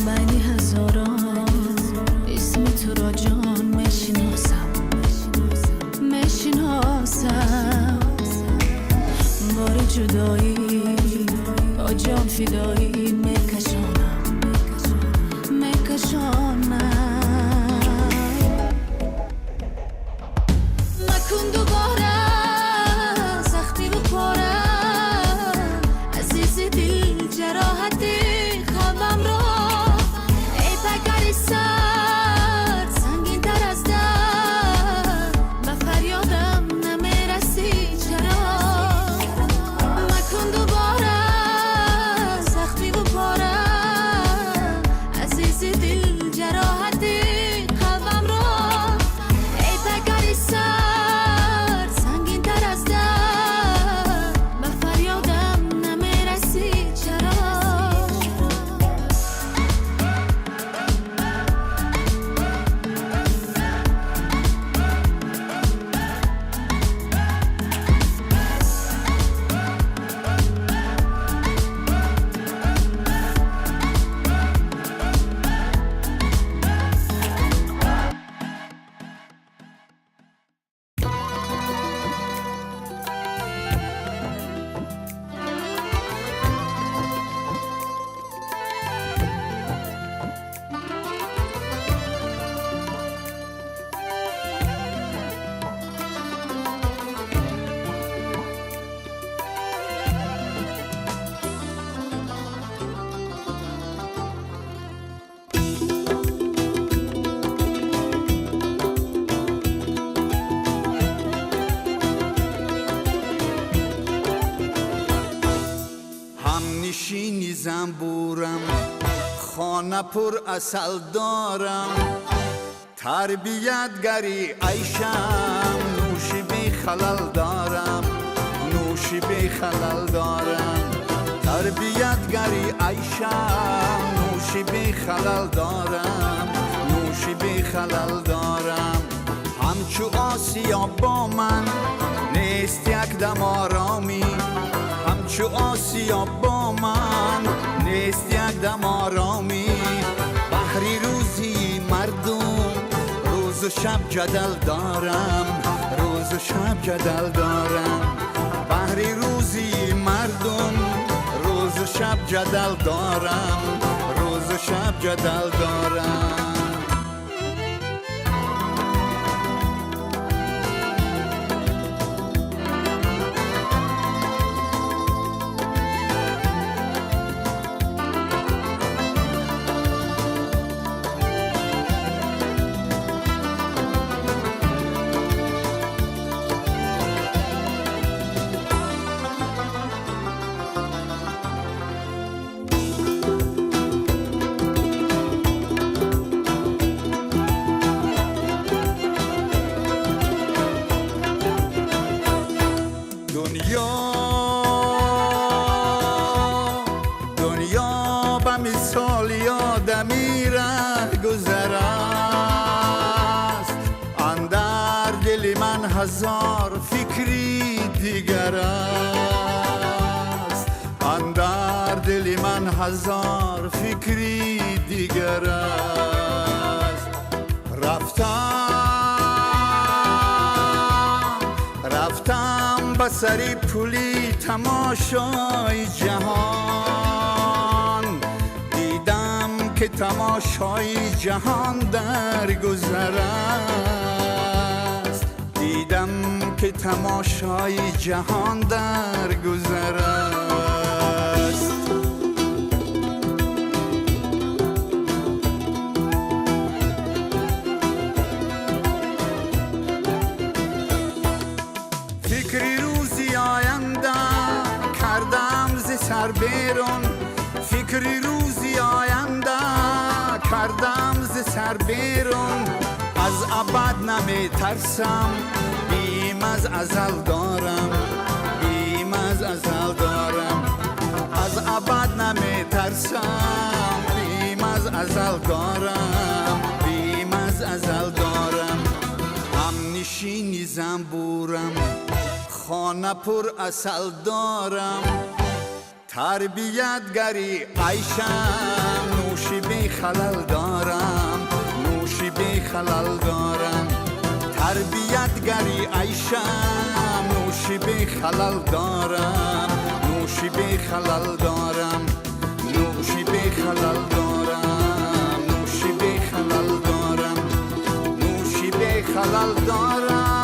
بینی هزاران اسم تو را جان میشناسم بار جدایی با جان فدایی میکشانم مکن دوباره سختی بخورم عزیز دل جراحت قلبم را ای پگری سرد سنگین تر از در به فریادم نمیرسی چرا مکن دوباره سختی بخورم عزیز دل جراحت قلبم را ای پگری سرد سنگین تر از در به فریادم نمیرسی چرا نشینی زنبورم خانه پر اصل دارم تربیت گری عیشم نوشی بی خلل دارم تربیت گری عیشم نوشی بی خلل دارم همچو آسیا با من نیست یک دم آرامی همچو آسیا با من نیست یک دم آرامی بحری روزی مردم روز و شب جدل دارم بحری روزی مردم روز و شب جدل دارم دنیا به مثال آدمی ره گذر است اندر دل من هزار فکری دیگر است رفتم به سری پولی تماشای جهان دیدم که تماشای جهان در گذر است فکری روزی آینده کردم ز سر بیرون از ابد نمی ترسم بیم از ازل دارم از ابد نمی ترسم بیم از ازل دارم هم نشینی زنبورم خانه پر اصل دارم تربیتگری عیشم نوشی بی خلل دارم نوشی بی خلل دارم تربیتگری عیشم نوشی بی خلل دارم نوشی بی خلل دارم نوشی بی خلل دارم نوشی بی خلل دارم نوشی بی خلل دارم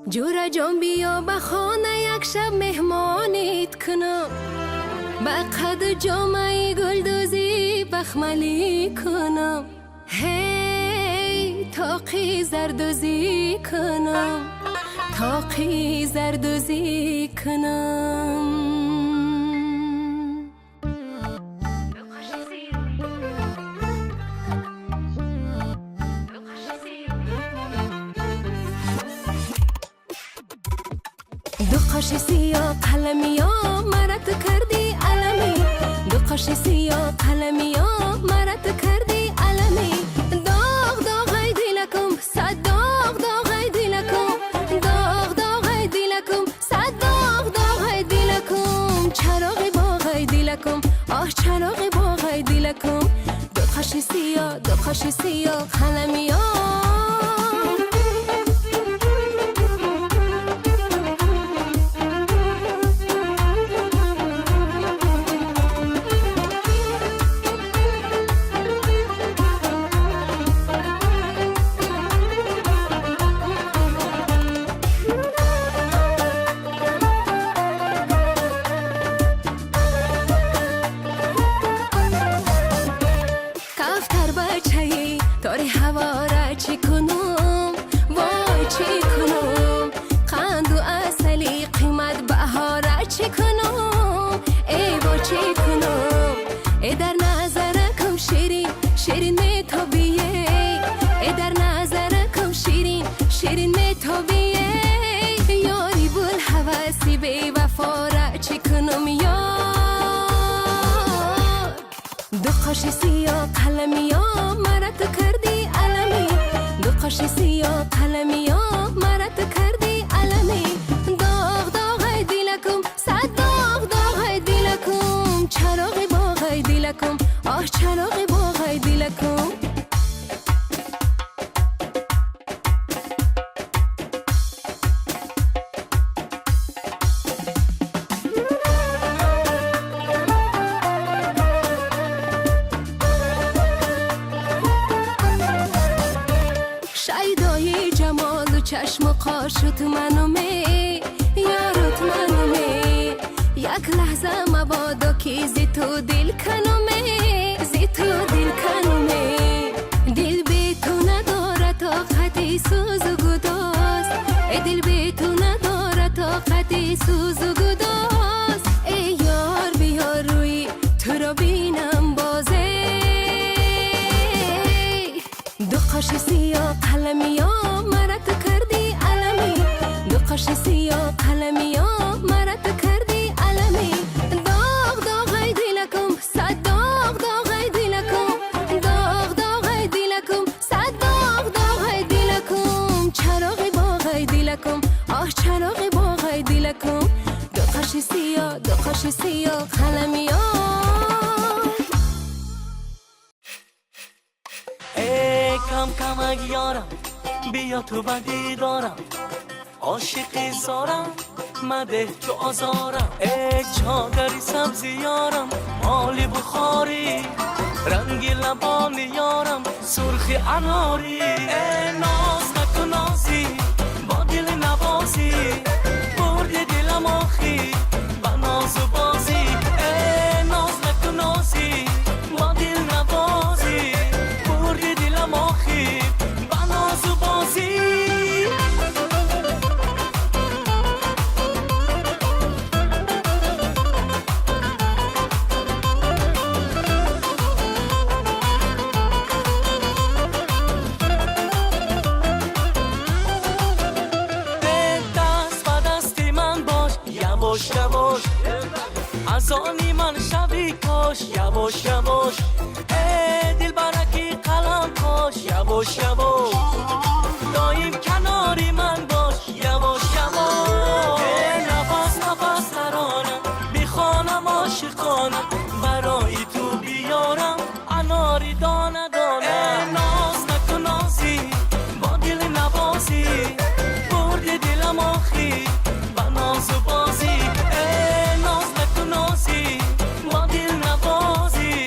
جورا جان بیا به خانه یک شب مهمانیت کنم به قد جامعه گلدوزی بخملی کنم هی تاقی زردوزی کنم تاقی زردوزی کنم دو قاش سیاه قلمی ها مرت کردی علمی دو قاش سیاه قلمی ها مرت کردی علمی داغ داغ ای دیلکم صد داغ داغ ای دیلکم داغ داغ ای دیلکم صد داغ داغ ای دیلکم چراغ باغ ای دیلکم آه چراغ باغ ای دیلکم دو قاش سیاه قلمی ها تاری هوا را چی کنم وای چی کنم قند و اصلی قیمت بها را چی کنم ای با چی کنم ای در نظرکم شیرین شیرین می تو بیه ای در نظرکم شیرین شیرین می تو بیه یاری بول حواسی بی وفا را چی کنم یار دو قاش سیاه قلمی ها مرت کردی علمی دو قاش سیاه قلمی ها مرت کردی علمی داغ داغ ای دیلکم صد داغ داغ ای دیلکم چراغ باغ ای دیلکم آه چراغ باغ ای دیلکم شیدای جمال و چشم و قاشت منو می یارت منو می یک لحظه مبادا که زی تو دل کنو می زی تو دل کنو می دل بی تو نداره طاقت سوز و گداز ای دل بی تو نداره طاقت سوز و گداز ای یار بیا روی تو رو بینم بازه دو قاش سیاه قلمی ها مرت کردی علمی دو قاش سیاه قلمی ها مرت کردی علمی داغ داغ ای دیلکم صد داغ داغ ای دیلکم داغ داغ ای دیلکم صد داغ داغ ای دیلکم چراغ باغ ای دیلکم آه چراغ باغ ای دیلکم دو قاش سیاه قلمی ها کم کمک یارم بیا تو بدی دارم عاشقی زارم مده تو آزارم ای چادری سبزی یارم مالی بخاری رنگی لبانی یارم سرخی اناری ای ناز نکن نازی با دل نوازی بردی دلم آخی با ناز و بازی ای ناز نکن نازی با دل نوازی بردی دلم آخی با ناز و بازی یواش یواش از آنی من شبی کش یواش یواش دل برکی قلم کش یواش یواش دایم کناری من باش یواش یواش نفس نفس ترانم بخوانم عاشقانم برای تو بیارم اناری دانه دانه ناز نکن نازی با دل نبازی برد دلم آخی با ناز و بازی ناز نکن نازی با دل نبازی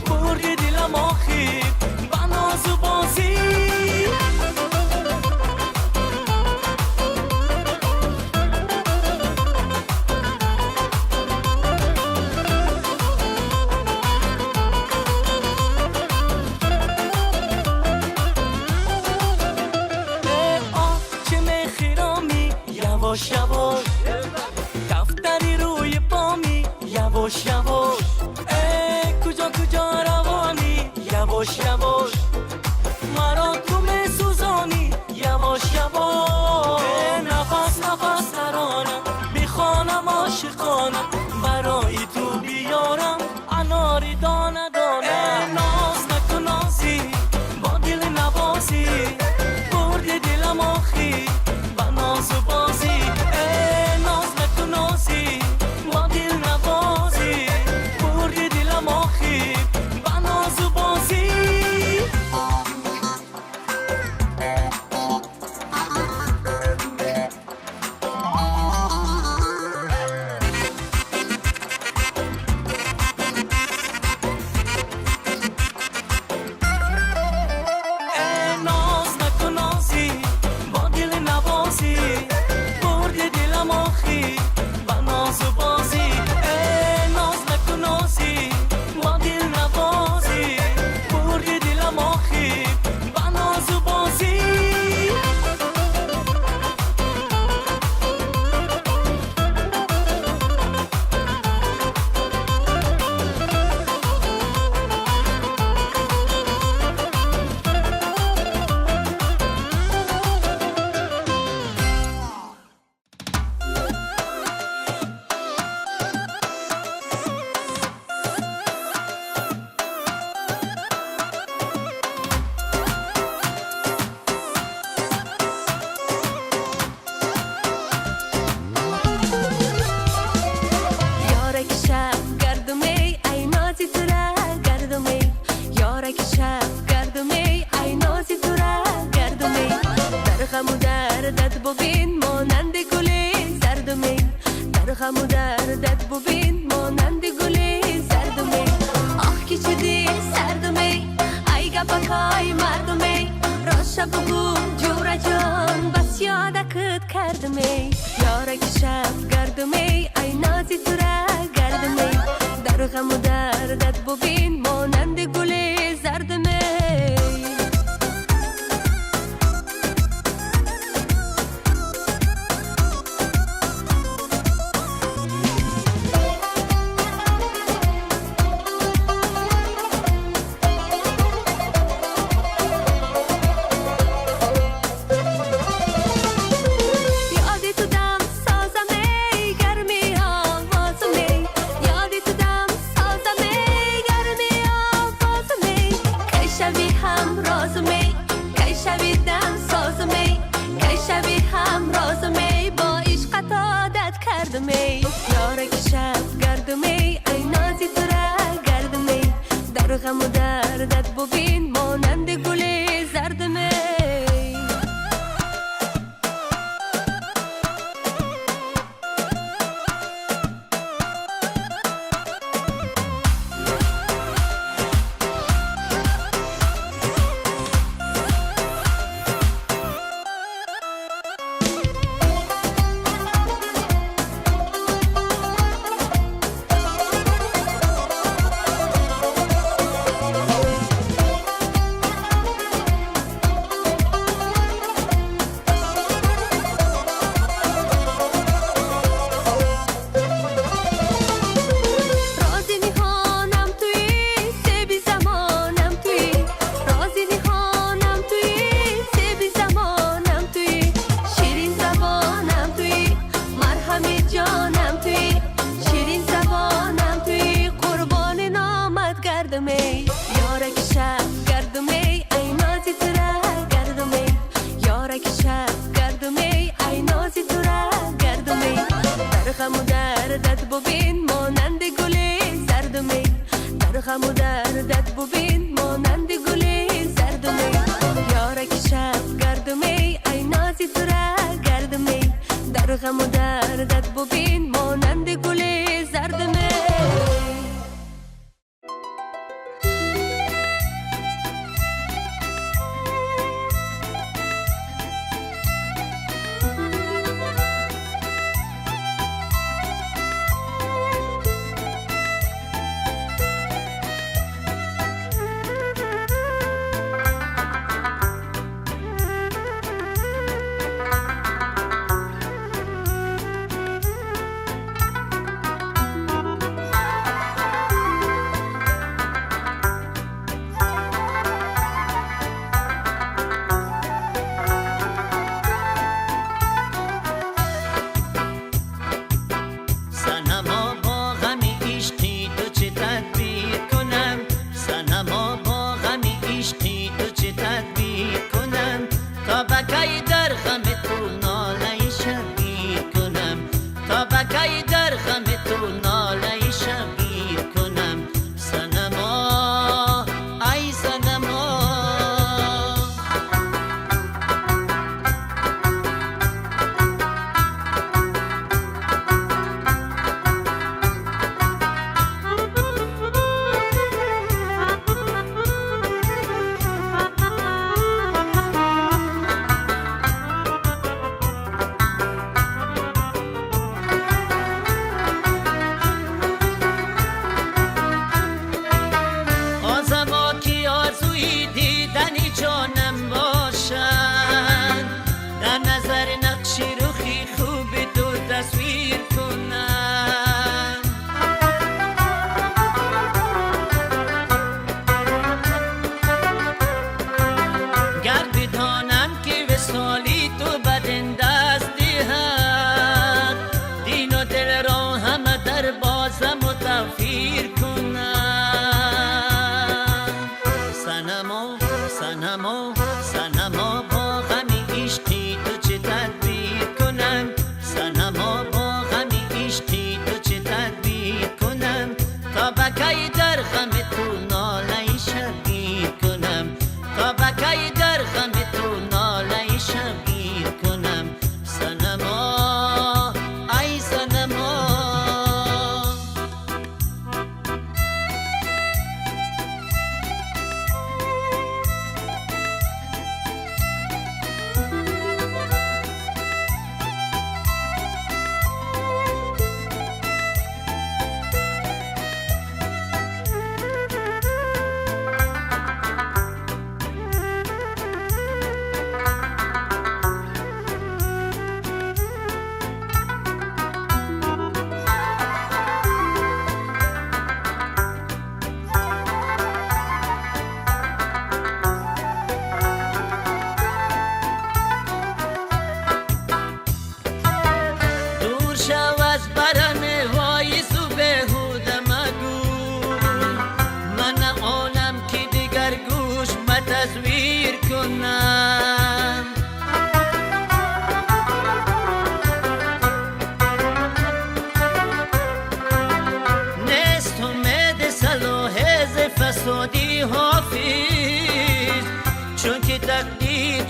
برد دلم آخی با ناز و بازی یواش یواش دفتری روی پامی یواش یواش کجا کجا روانی یواش یواش مرا تو می سوزانی یواش یواش نفس نفس ترانم بخوانم عاشقانم برای تو بیارم اناری دانه دانه ناز نکن نازی با دل نبازی برد دلم آخی با ناز و بازی ناز نکن نازی با دل نبازی برد دلم آخی با ناز و بازی ناز نکن نازی با دل نبازی برد دلم آخی با ناز و بازی ناز نکن نازی با دل نبازی برد دلم آخی با ناز و بازی یارک شب گردم ای نازی تو را گردم یارک شب گردم ای نازی تو را گردم در غم و دردت ببین مانند گل زردم در غم و دردت ببین مانند گل زردم آخ کی شدی سردم ای گپکای مردم راست بگو جورا جان بس یادکت کردم یارک شب گردم ای نازی تو را گردم در غم و دردت ببین مانند گل زردم یادی تو دم سازم ای گرمی آوازم ای یادی تو دم سازم ای گرمی آوازم ای کی شوی همرازم ای کی شوی دم سازم ای کی شوی همرازم ای با عشقت عادت کردم ای یارک شب گردم ای نازی تو را گردم ای در غم و دردت ببین مانند گل زردم ای ببین مانند گل زرد و می، در غم و دردت ببین مانند گل زرد و می. یارک شب گرد و می ای نازی تو را گرد و می، در غم و دردت ببین مانند گل زرد و می.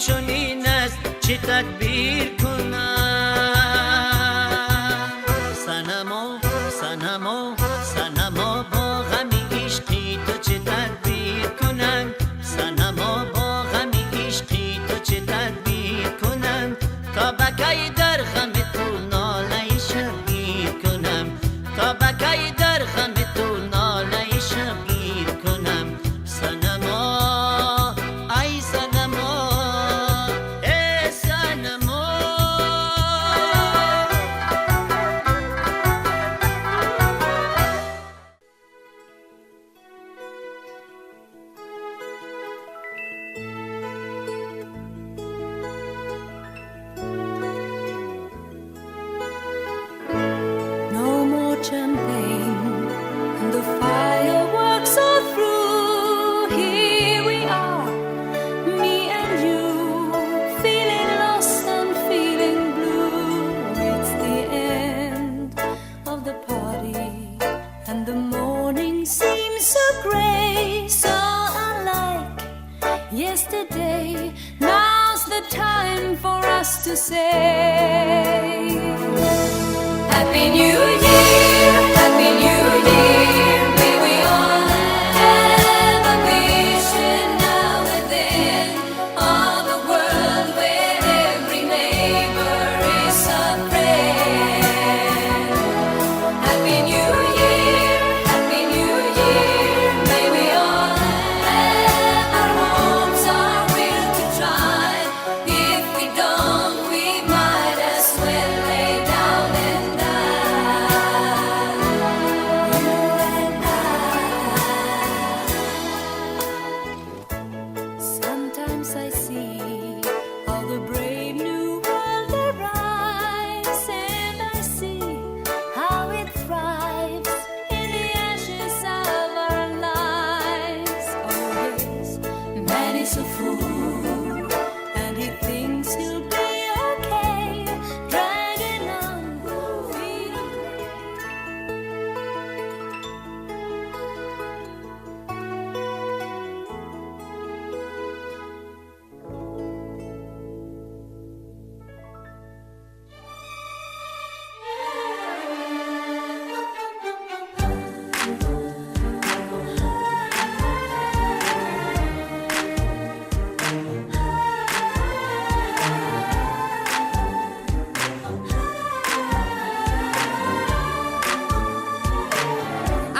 چنین است چه تدبیر کنم صنما صنما صنما با غمی عشقی تو چه تدبیر کنم صنما با غمی عشقی تو چه تدبیر کنم تا بکی در غم تو ناله شبگیر کنم تا بکی در غم تو ناله شبگیر کنم صنما ای صنما ای صنما Happy New Year, Happy New Year. May we all have a vision now and then of a world where every neighbor is a friend. Happy New Year, Happy New Year. May we all have our homes, our will to try. If we don't, we might as well lay down and die. You and I. Sometimes I see how the brave new world arrives, and I see how it thrives in the ashes of our lives. Oh yes, man is a fool, and he thinks he'll be okay, dragging on freedom.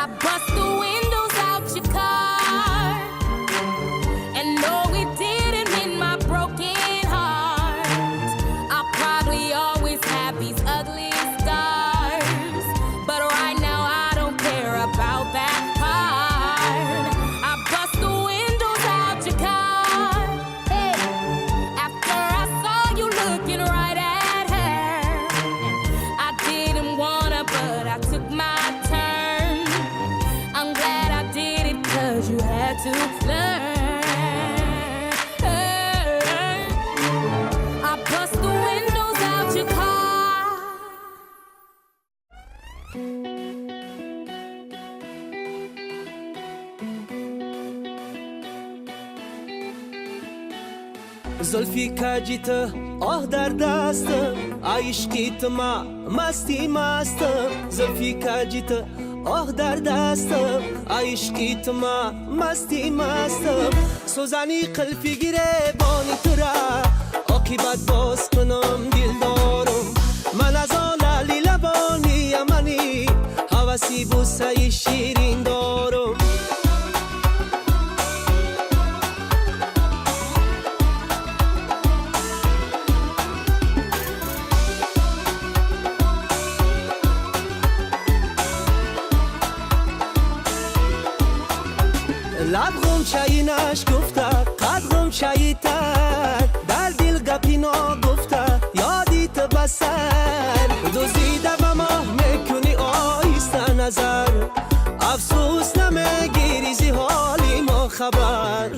I bust the windows out your car, and no, it didn't mean my broken heart. I'll probably always have these ugly scars, but right now I don't care about that part. I bust the windows out your car, hey, after I saw you looking right at her. I didn't wanna, but I took my turn. I'm glad I did it, 'cause you had to learn. I bust the windows out your car. زلفی کجیت آه در دستم عشقیت ما مستی مستم زلفی کجیت آه در دستم عشقیت ما مستی مستم سوزنی قلفی گیره بانی ترا عاقبت باز کنم دل دارم من از آن لالی لبانی یمنی حوثی بوسه شیرین دارم لب غنچه‌ای نشکفته قد غنچه‌ای تر در دل گپی نگفته یادیت بسر دزدیده و ماه میکنی آیسته نظر افسوس نمیگیری حالی ما خبر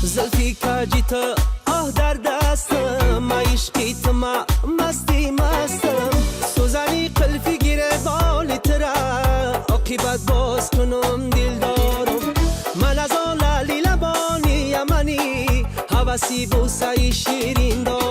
زلفی کجیت آه در دستم عشقیت ما مستی مستم سوزنی قلفی گیره بالی ترا عاقبت باز کنم دل دارم من از آن لالی لبانی یمنی حوثی بوسه شیرین دارم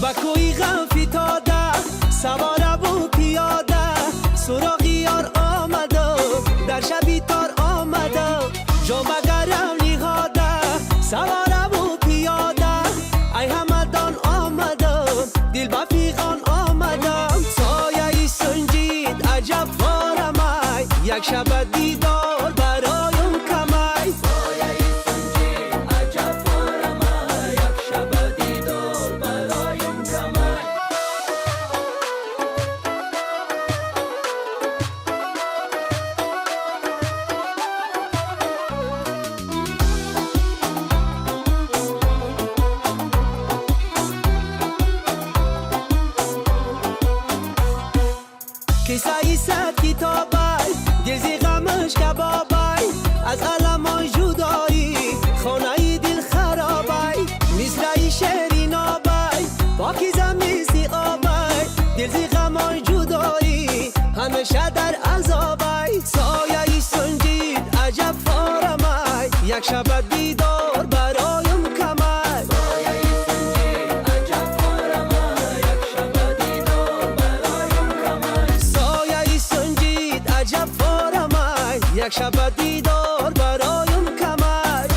با کوی غم فتاده سوار بو پیاده سراغی یار آمده در شبی تار آمده جامه گرم نهاده سوار بو پیاده ای همدان آمده دل با فیغان آمده سایه سنجید عجب وارم یک شب دیدار برایم کمی سایه سنجید عجب وارم یک شب دیدار برایم کمی کیسه صد کتابای دلزی غمش کبابای از علمان جدایی خانه دل خرابای مثل شعری نابای یک شب دیدار برایم کمک سایه سنجید عجب فارمای یک شب دیدار برایم کمک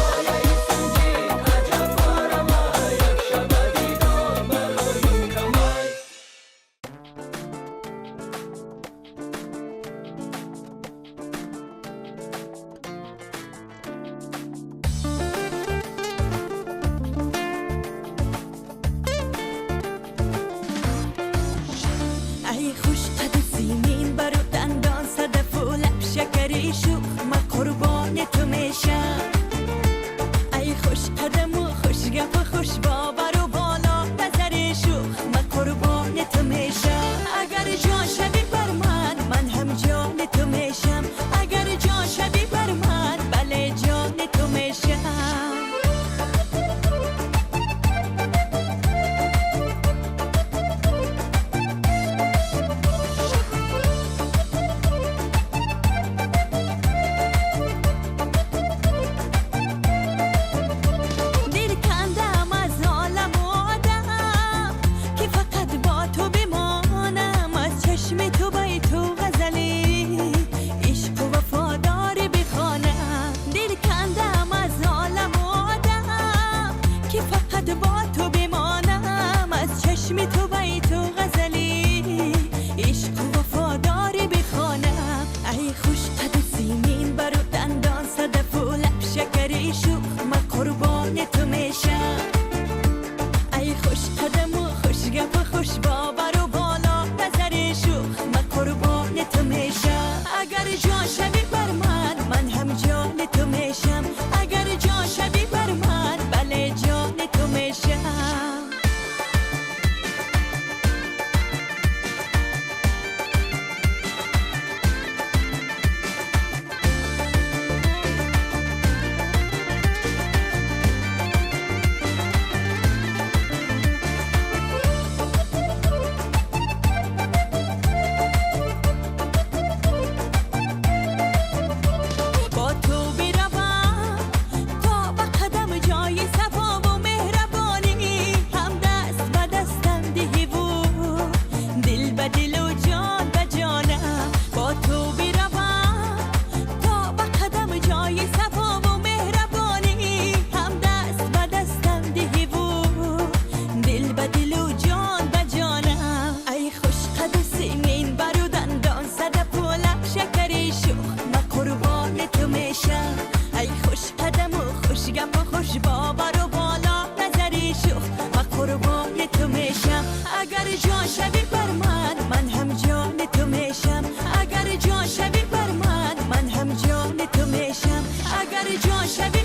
ای خوش قد سیمین برو دندان صدف و لب شکری شوخ من قربان تو میشم ای خوش قدم و خوش گپ و خوش باور و بالا نظر شوخ من قربان تو میشم اگر جان شدی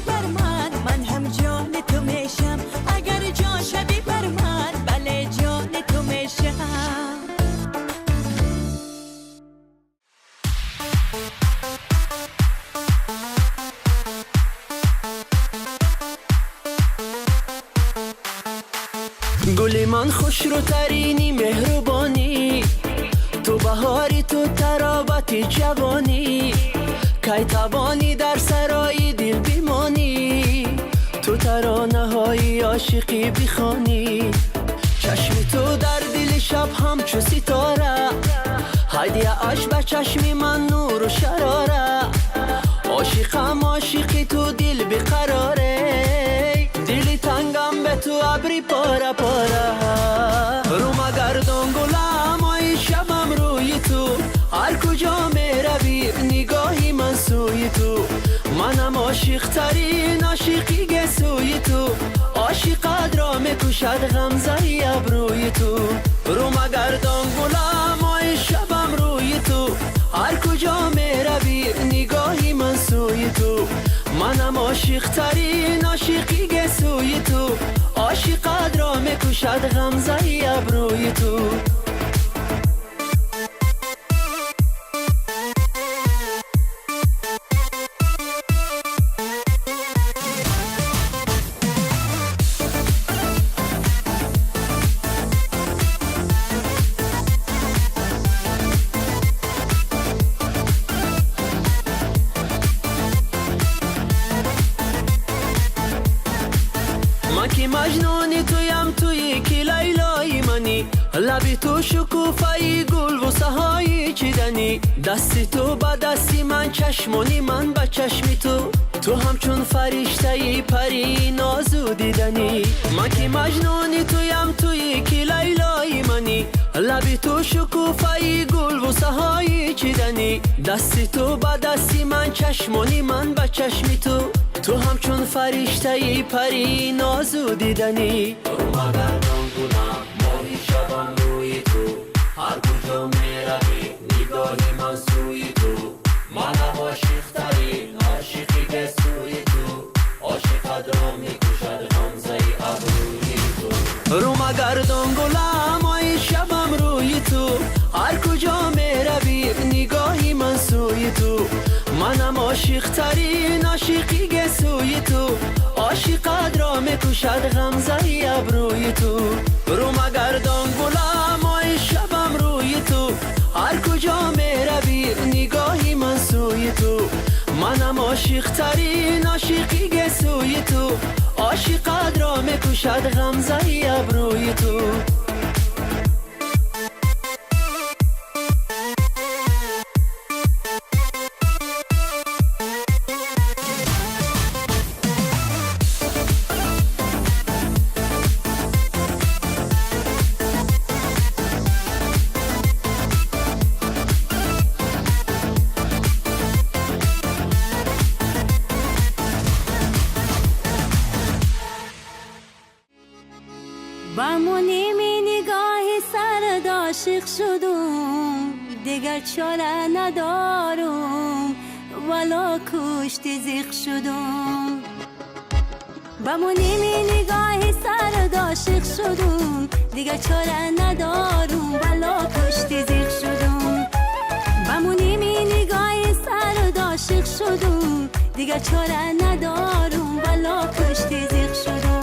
بر من هم جان تو میشم اگر جان شدی بر من بله جان تو میشم گل من خوش رو ترینی مهربانی تو بهاری تو ترابت جوانی کی توانی در سرای دل بیمانی تو ترانه های عاشقی بخوانی چشم تو در دل شب همچو ستاره هدیه اش به چشم من نور و شراره عاشقم عاشقی تو دل بقراره دل تنگم به تو ابری پاره پاره رو مگردان گلم آی شبم روی تو هر کجا میروی نگاهی من سوی تو منم عاشق ترین عاشقی گسوی تو عاشقت را میکشد غمزه ابروی تو رو مگردان گلم آی شبم روی تو هر کجا میروی نگاهی من سوی تو منم عاشق ترین عاشقی گسوی تو عاشقت را میکشد غمزه ابروی تو لبی تو شکوفایی گل و سهایی چیدنی دستی تو با دستی من چشمانی من با چشمی تو همچون فرشته پری نازو دیدنی من که مجنونی تویم توی که لیلای منی لبی تو شکوفایی گل و سهایی چیدنی دستی تو با دستی من چشمانی من با چشمی تو همچون فرشته پری نازو دیدنی مگردان گناه ماهی شبم روی تو هر کجا میروی نگاهی من سوی تو من عاشق ترین عاشقی که سوی تو عاشقت را میکشد غمزه ابروی تو رو مگردان گلم ماهی شبم روی تو هر کجا میروی نگاهی من سوی تو منم عاشق ترین عاشقی که سوی تو عاشقت را میکشد غمزه ابروی تو رو مگردان گلم ماهی شبم روی تو هر کجا میروی نگاهی من سوی تو منم عاشق ترین عاشقی که سوی تو عاشقت را میکشد غمزه ابروی تو با منیمی نگاه سرد عاشق شدم دیگر چاره ندارم ولا کشت زیق شدم با منیمی نگاه سرد عاشق شدم دیگر چاره ندارم ولا کشت زیق شدم با منیمی نگاه سرد عاشق شدم دیگر چاره ندارم ولا کشت زیق شدم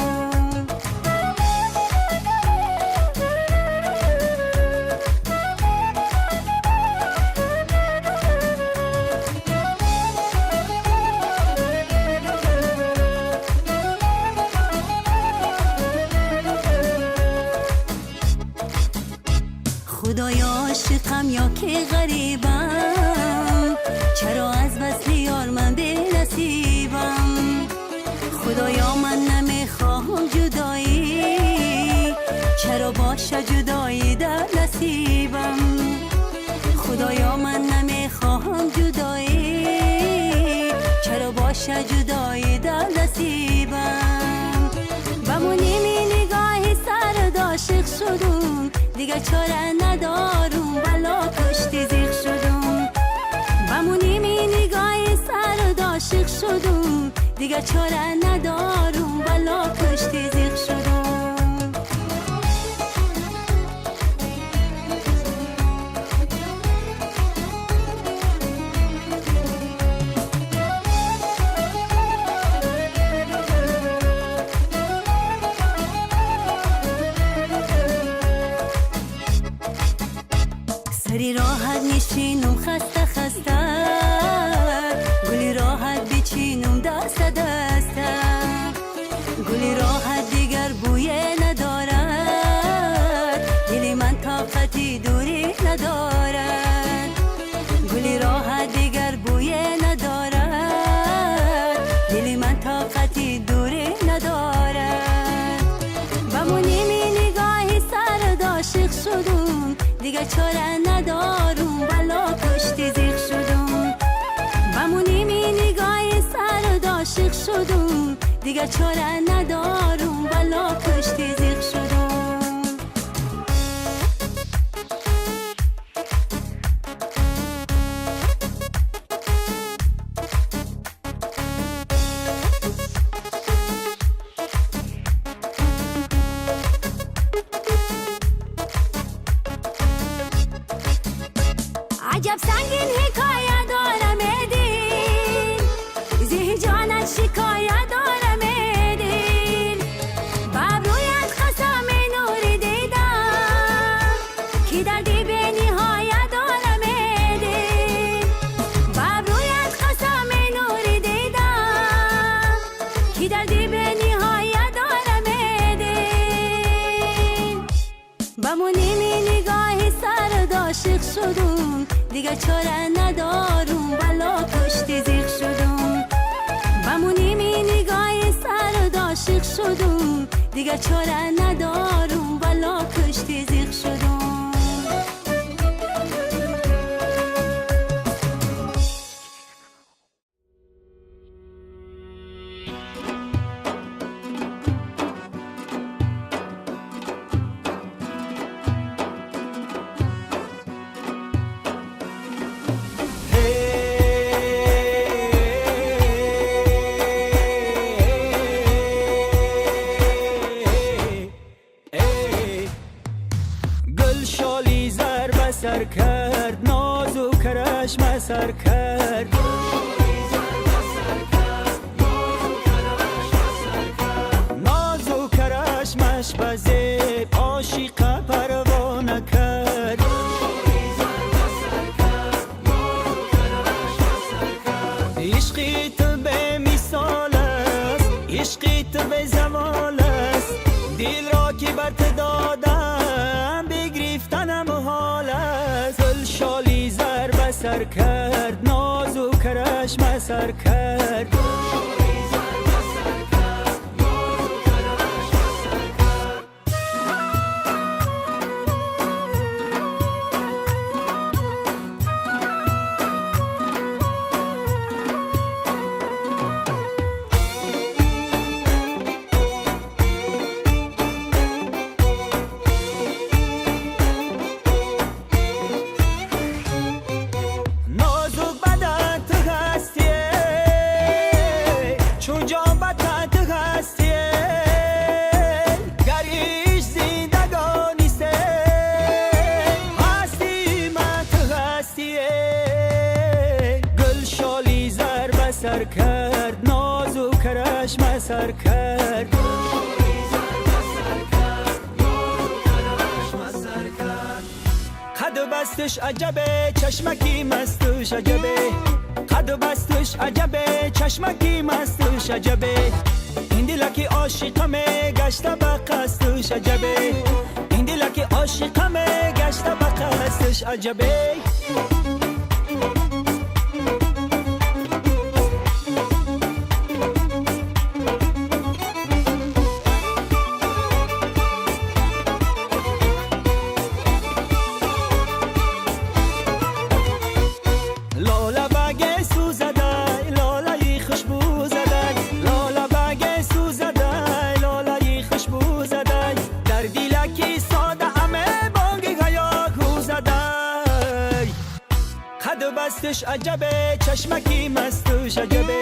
خدایا عاشقم یا که غریبم چرا از وصل یار من بی نصیبم خدایا من نمیخواهم جدایی چرا باشه جدایی در نصیبم خدایا من نمیخواهم جدایی چرا باشه جدایی در نصیبم با منیمی نگاه سرد عاشق شدم دیگر چاره ندارم ولا کشت زیق شدم با منیمی نگاه سرد عاشق شدم دیگر چاره ندارم ولا کشت زیق شدم سری راحت نشینم خسته خسته گلی راحت بچینم دست دسته گلی راحت دیگر بوی ندارد دلی من طاقتی دوری ندارد گلی راحت دیگر بوی ندارد دلی من طاقتی دوری ندارد با منیمی نگاه سرد عاشق شدم دیگر چاره ندارم ولا کشت زیق شدم با منیمی نگاه سرد عاشق شدم دیگر چاره ندارم ولا کشت زیق شدم عجب سنگین حکایه دارم دل زی جانت شکایت دارم دل بابرویت قسم نور دیدم که دردی به نهایت دارم دل بابرویت قسم نور دیدم که دردی به نهایت دارم دل با بمونیم نگاه سرد عاشق شدم دیگه چاره ندارم ولا کشتی زیغ شدم بمونیم نگاه سرد عاشق شدم دیگه چاره ندارم ولا کشتی زیغ شدم سر کرد نازو کرش مسر کرد نازو کرش مش بزه عاشق پروانه کرد عشقی تو به مثال است عشقی تو به زوال است دل را که برت دادم بگریفتنم حال است گل شالی زر بسر کرد نازو کرش مسر کرد سر کرد نازو کرش مسر کرد قد و بستش عجبه چشمکی مستوش عجبه قد و بستش عجبه چشمکی مستوش عجبه این دلکی عاشقمه گشته به قصدش عجبه این دلکی عاشقمه گشته به قصدش عجبه بستش عجبه چشمکی مستوش عجبه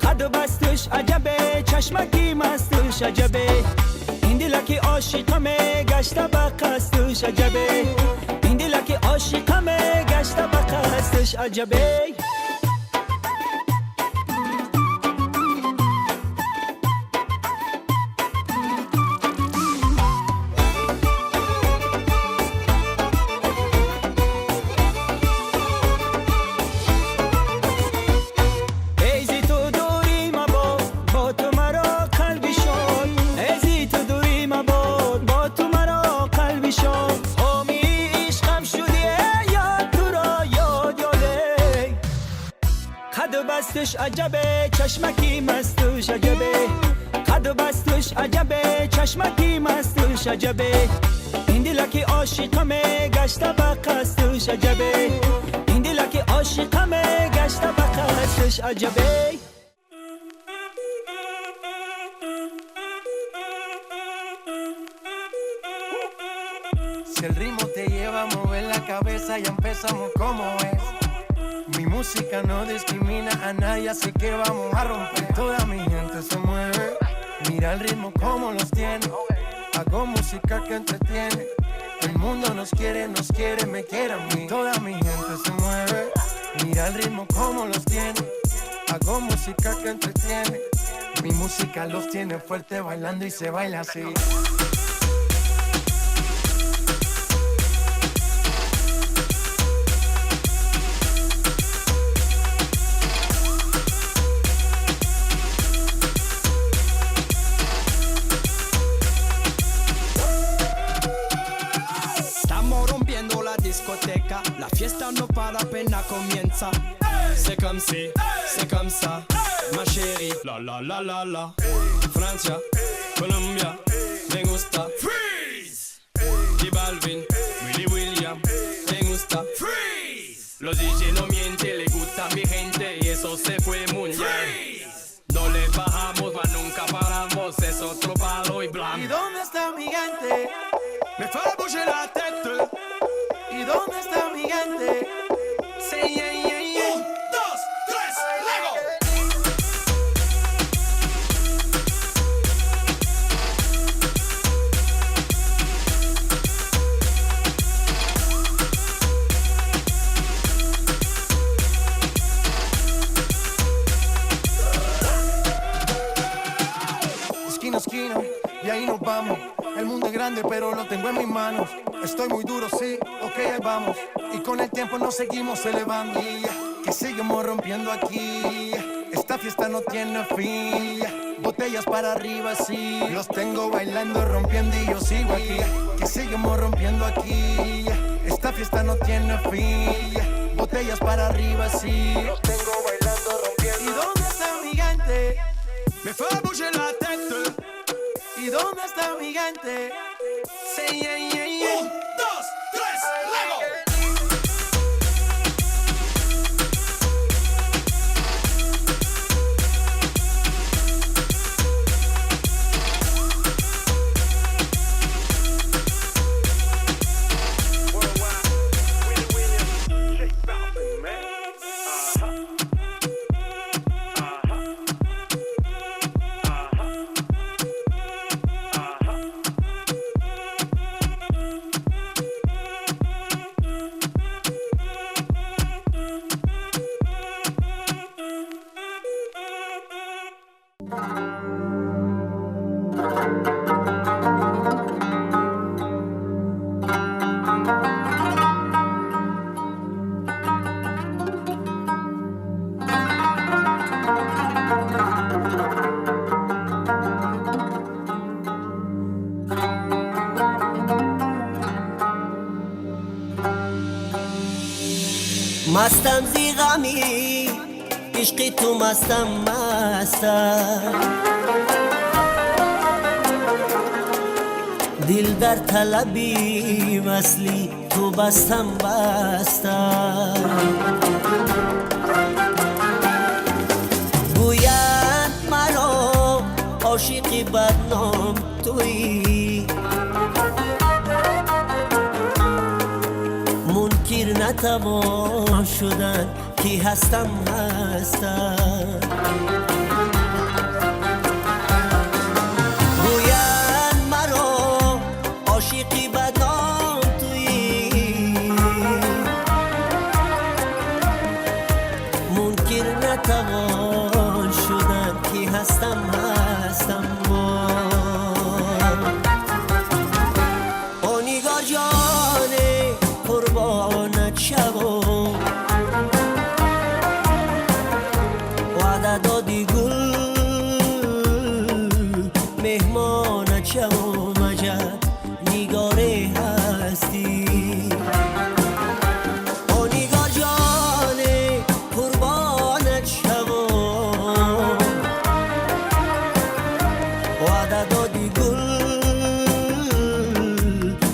قد و بستش عجبه چشمکی مستوش عجبه این دلکی عاشقمه گشته به قصدش عجبه این دلکی عاشقمه گشته به قصدش عجبه بستش عجبه چشمکی مستوش عجبه قد و بستش عجبه چشمکی مستوش عجبه این دلکی عاشقمه گشته به قصدش عجبه این دلکی عاشقمه گشته به قصدش عجبه Si el ritmo te lleva a mover la cabeza, ya empezamos como es. Mi música no discrimina a nadie, así que vamos a romper. Toda mi gente se mueve, mira el ritmo como los tiene. Hago música que entretiene. El mundo nos quiere, me quiere a mí. Toda mi gente se mueve, mira el ritmo como los tiene. Hago música que entretiene. Mi música los tiene fuerte bailando y se baila así. discoteca, la fiesta no para apenas comienza. C'est comme si, c'est comme ça, ma chérie. La la la la la. Francia, Colombia, me gusta. Freeze. J Balvin, Willy William, me gusta. Freeze. Los DJ no mienten, le gusta mi gente y eso se fue mundial. Freeze. No le bajamos, mas nunca paramos, es otro palo y blanco. ¿Y dónde está mi gente? Me fait bouger la tête. ¿Y dónde está mi gente? Say yeah, yeah, yeah. 1, 2, 3, Lego. Esquina a esquina, y ahí nos vamos. El mundo es grande, pero lo tengo en mis manos. Estoy muy duro, sí, ok, ahí vamos. Y con el tiempo nos seguimos elevando. Que seguimos rompiendo aquí. Esta fiesta no tiene fin. Botellas para arriba, sí. Los tengo bailando, rompiendo y yo sigo aquí. Que seguimos rompiendo aquí. Esta fiesta no tiene fin. Botellas para arriba, sí. Los tengo bailando, rompiendo. ¿Y dónde está mi gente? Me fait bouger la tête. ¿Y dónde está mi gente? Say yeah, yeah, yeah. 1, 2, 3, Lego. مستم زی غمی عشقی تو مستم دل در طلبی وصلی تو بستم گوید مرا عاشقی بدنام تویی منکر نتوان شدن کی هستم گوید مرا عاشقی بدنام تویی منکر نتوان شدن کی هستم او نگار جانه قربانت شوم وعده دادی گل مهمانت شوم عجب نگاره هستی او نگار جانه قربانت شوم وعده دادی گل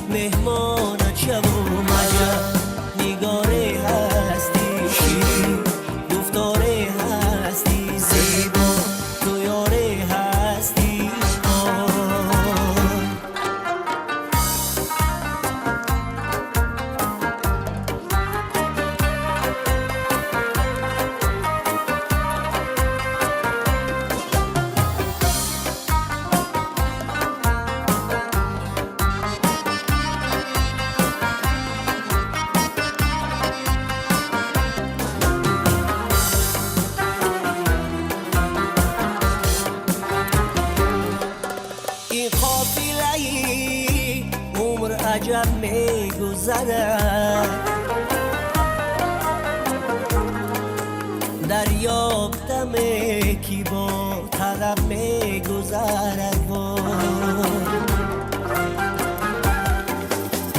مهمانت شوم عجب نگاره هستی شیرین گفتاره هستی زیبا تو یاره هستی این قافله‌ای عمر عجب می‌گذرد دریافتم کی با طلب می‌گذرد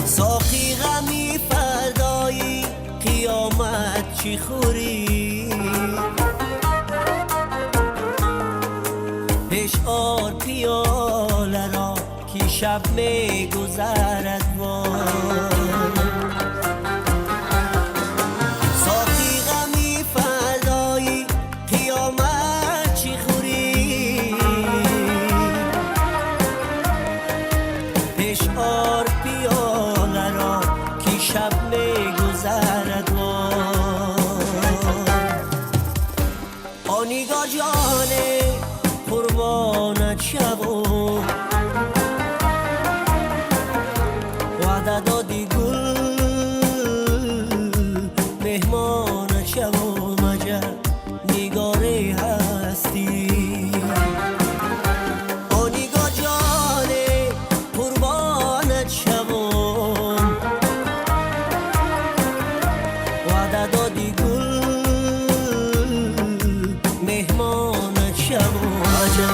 ساقی غمی فردا چی خوری اشعار پیاله را که شب می گذرد ساقی غمی فردایی قیامت چی خوری اشعار پیاله را که شب می گذرد آنیگا جانه قربانت شبو وعده دادی گل مهمانت شبو مجا نگاره هستی آنیگا جانه قربانت شبو وعده دادی گل مهمانت شبو مجا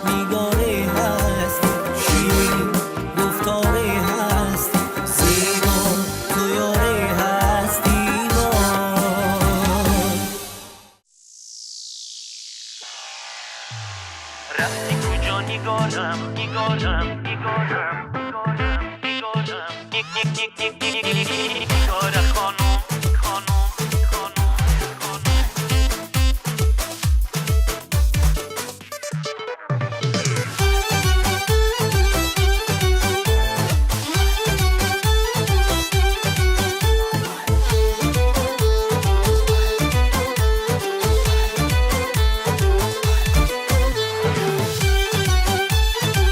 نگاره هستی شیرین گفتاره هستی زیبا تو یاره هستی رفتی کجا نگارم نگارم نگارم نگارم نگارم نگار خانم خانم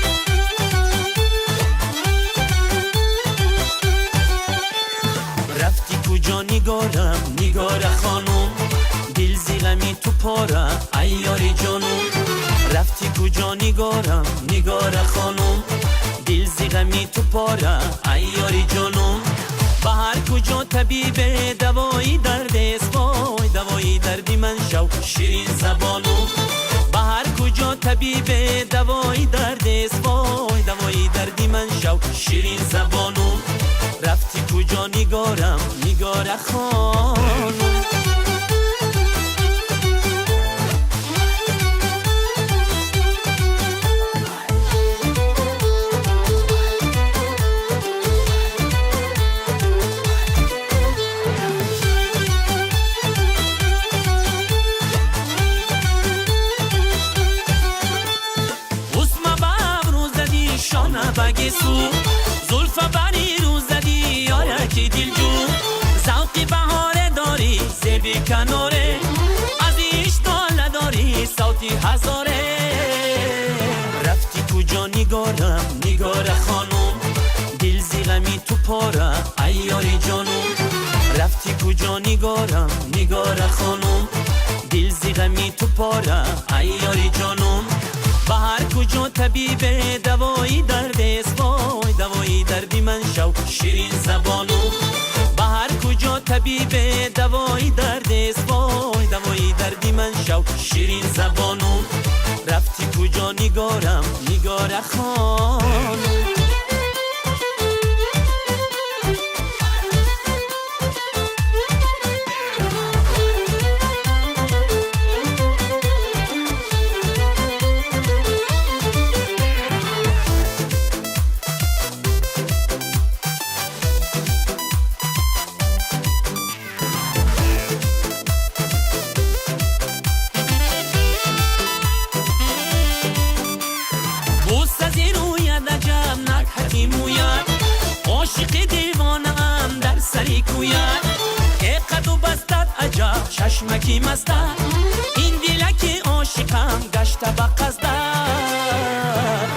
خانم خانم رفتی کجا نگارم نگار خانم دل زیغمی تو پاره ایاری جانم رفتی کجا نگارم نگار خانم دل زیغمی تو پاره ایاری جانم بهر کجا طبیب دوایی درد است وای دوایی دردی من شو شیرین زبانم بهر کجا طبیب دوایی درد است وای دوایی دردی من شو شیرین زبانم رفتی کجا نگارم نگار خانم اسم بابرو زدی شانه بگی سو زلف بری رو زدی یارکی دل جو زوقی بهاره داری زیبی کناره از ایش داله داری صوتی هزاره رفتی کجا نگارم نگار خانم دل زیغمی تو پاره ایاری جانم رفتی کجا نگارم نگار خانم دل زیغمی تو پاره ایاری جانم بهر کجا طبیب دوایی درد است وای دوایی دردی من شو شیرین زبانم بهر کجا طبیب دوایی درد است وای دوایی دردی من شو شیرین زبانم رفتی کجا نگارم نگار خانم عاشق دیوانم در سری کوید که قد و بستد عجب چشمکی مستد این دلک عاشقم گشته با قصدد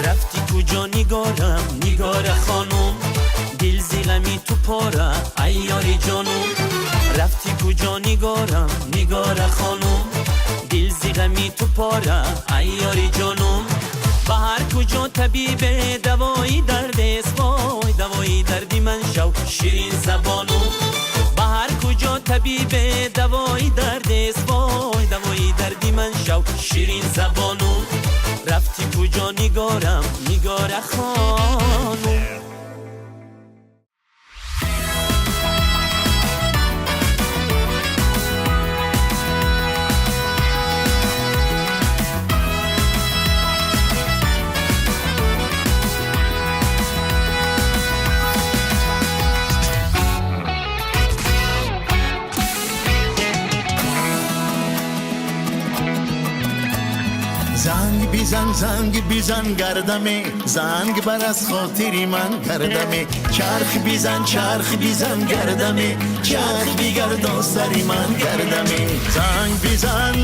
رفتی کجا نگارم نگار خانم دل زیغمی تو پاره ایاری جانم رفتی کجا نگارم نگار خانم دل زیغمی تو پاره ایاری جانم بهر کجا طبیب دوایی درد است وای دوایی دردی من شو شیرین زبانم بهر کجا طبیب دوایی درد است وای دوایی دردی من شو شیرین زبانم رفتی کجا نگارم نگار خانم بیزن زنگ بیزن گردمه زنگ بر از خاطری من گردمه چرخ بیزن گردمه چرخ بیگردان سری من گردمه زنگ بیزن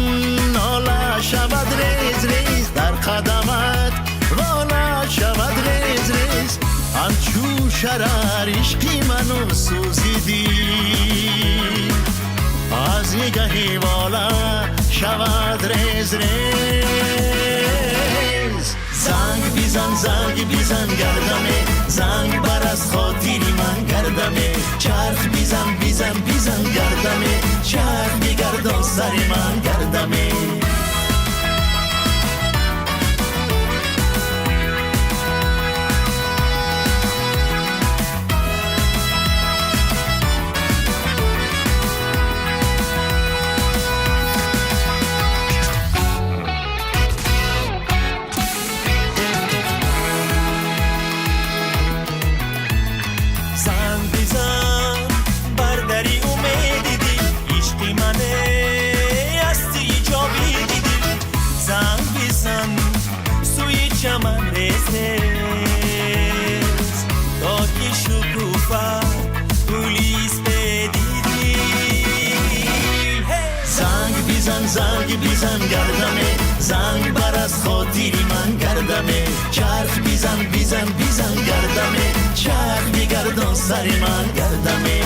ناله شود ریز ریز در قدمت والا شود ریز ریز همچو شرر عشقی منو سوزیدی از نگهی والا شود ریز ریز زنگ بیزن گردمه زنگ بر از خاطری من گردمه چرخ بیزن گردمه چرخ بیگردان سری من گردمه زنگ بیزن گردمه زنگ بر از خاطری من گردمه چرخ بیزن گردمه چرخ بیگردان سری من گردمه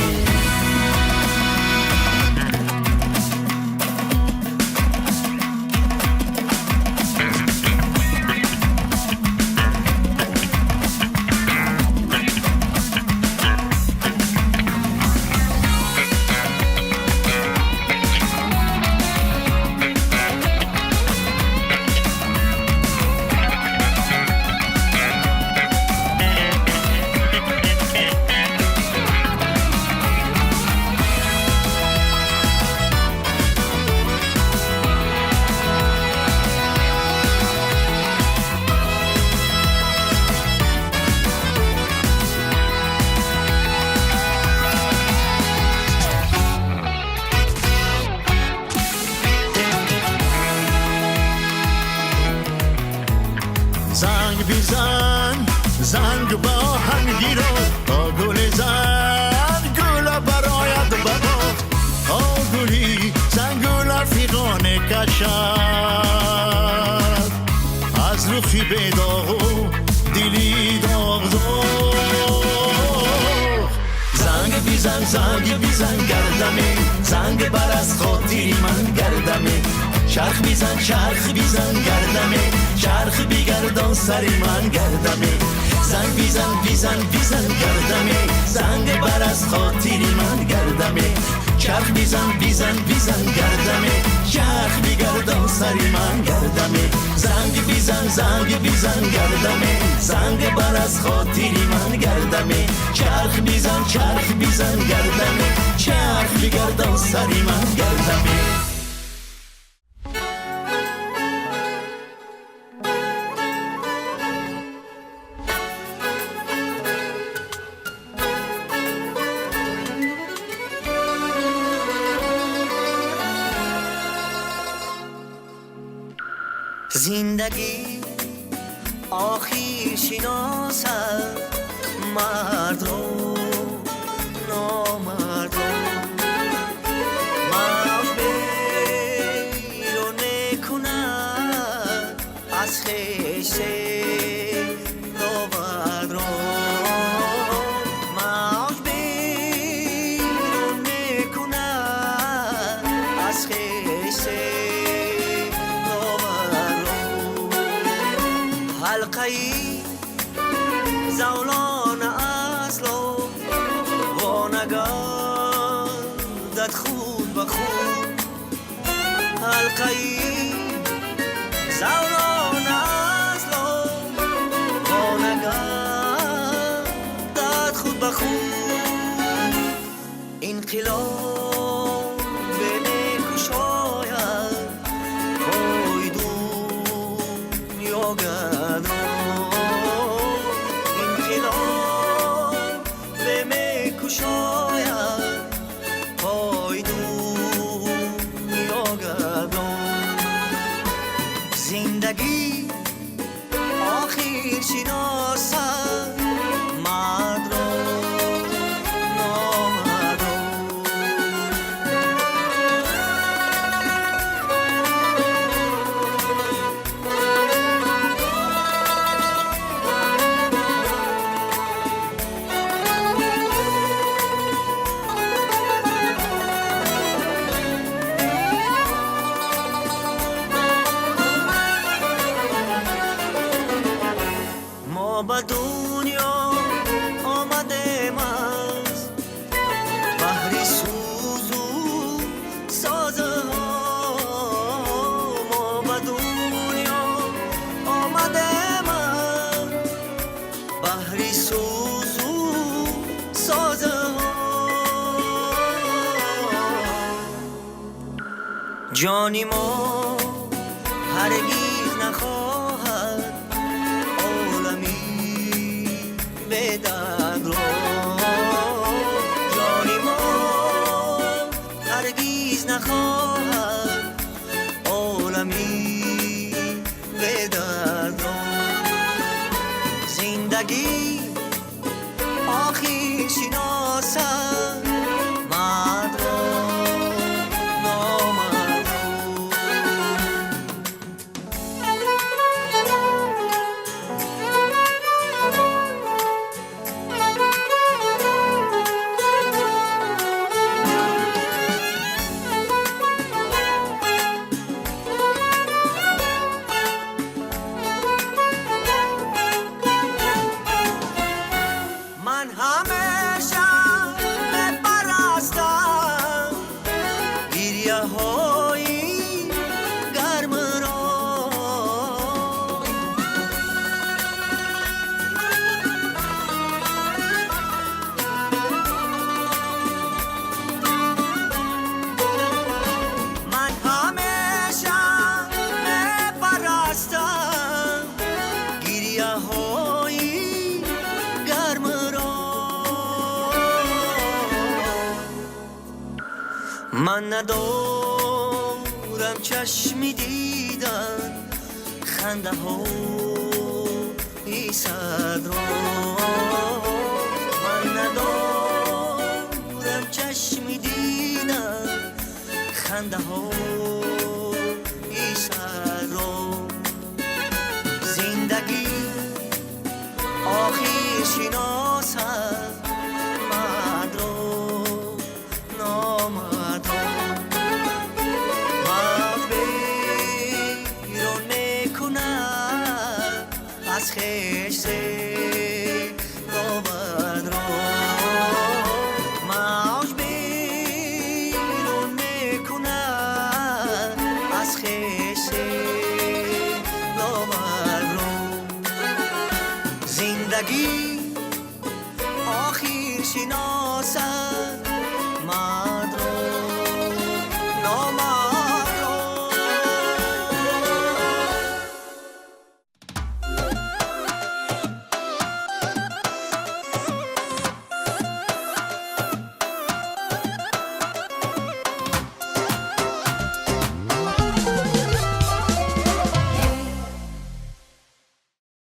زنگ با هنگی رو تا گل زن گل برایت ببا تا گلی زن گل رفیقانه کشد از روخی بیداغ و دلی داغ زنگ بیزن گردمه زنگ بر از خاطری من گردمه چرخ بیزن گردمه چرخ بیگردان سری من گردمه زنگ بیزن گردمه زنگ بر از خاطری من گردمه چرخ بیزن گردمه چرخ بیگردان سری من گردمه زنگ بیزن گردمه زنگ بر از خاطری من گردمه چرخ بیزن گردمه چرخ بیگردان سری من گردمه زندگی آخر شناسد مرد رو نامرد رو موج بیرون کند از خشته داور رو موج بیرون کند از خشته حلقه‌ای زولان اصلو وانگردد خود به خود حلقه‌ای زولان اصلو وانگردد خود به خود انقلاب نمی‌کشاید پای دنیا گردد شاید پای دنیا گردان زندگی جانی ما هرگیز نخواهد عالمی به درد را جانی ما هرگیز نخواهد عالمی به درد را زندگی آخر شناسد مرد را نامرد من همیشه بپرستم گریه های گرم را من همیشه بپرستم گریه های گرم را من ندارم چشمی دیدن خنده های صد را من ندارم چشمی دیدن خنده های صد را زندگی آخر شناسد مرد را نامرد را مرد بیرون میکند از خویش نامرد را موج بیرون میکند از خویش نامرد را زندگی آخر شناسد